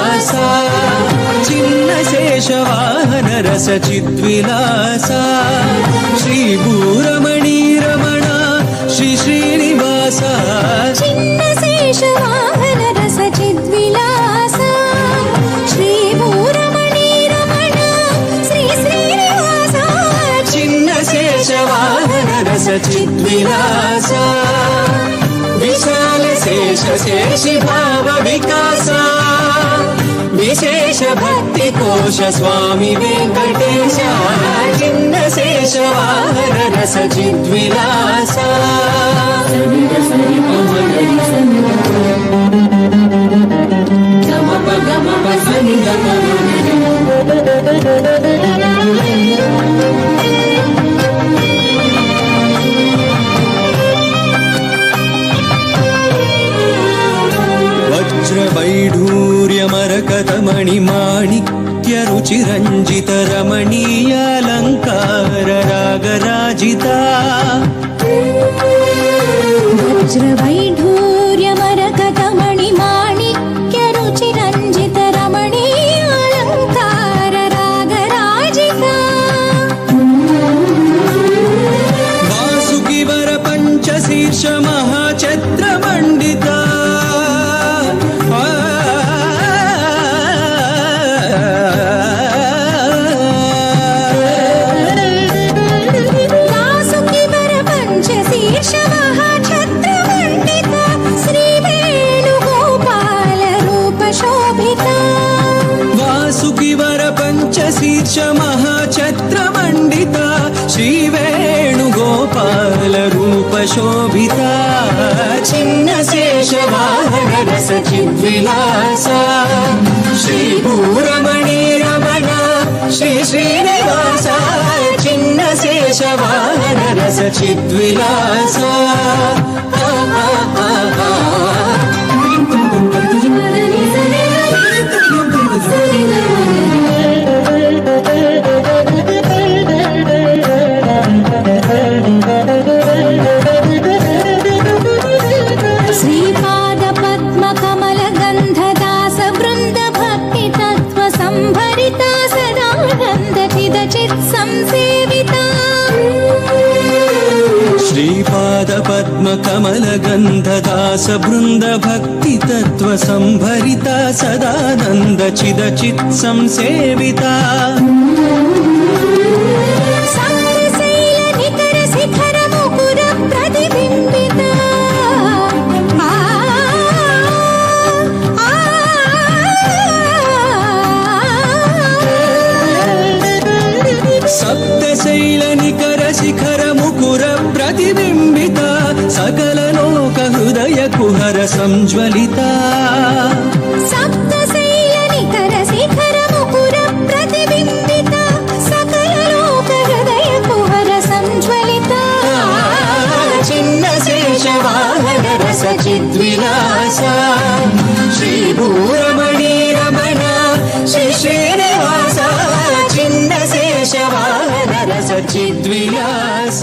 శ్రీనివాస చిన్న శేషవాహన రస చిద్విలాస శ్రీభూరమణి రమణ శ్రీ శ్రీనివాస చిన్న శేషవాహన రస చిద్విలాస శ్రీభూరమణి రమణ శ్రీ శ్రీనివాస చిన్న శేషవాహన రస చిద్విలాస విశాల శేష శేషి భావ వికాస విశేష భక్తి కోశ స్వామి వెంకటేశ చిన్న శేషవాహన రస చిద్విలాస वज्रवैढूर्यमरकतमणि माणिक्यरुचिरञ्जित रमणीयालङ्कार रागराजिता वज्रवैढूर्यमरकतमणि माणिक्यरुचिरञ्जित रमणीयालङ्कार रागराजिता वासुकिवर पञ्चशीर्ष महाछत्रमण्डिता शीर्ष महाछत्रमण्डिता श्रीवेणुगोपाल रूप शोभिता चिन्न शेषवाहन रस चिद्विलास श्रीभूरमणि रमण श्री श्रीनिवास चिन्न शेषवाहन रस चिद्विलास श्रीपादपद्मकमलगन्धदास बृन्द भक्ति तत्व संभरिता सदानन्द चिदचित् संसेविता सप्तशैलनिकर शिखर मुकुर प्रतिबिम्बिता सकल लोक हृदय कुहर संज्वलिता सप्तशैलनिकर शिखर मुकुर प्रतिबिम्बिता सकल लोक हृदय कुहर संज्वलिता चिन्न शेषवाहन रस चिद्विलास श्रीभूरमणि रमण श्री श्रीनिवास चिन्न शेषवाहन रस चिद्विलास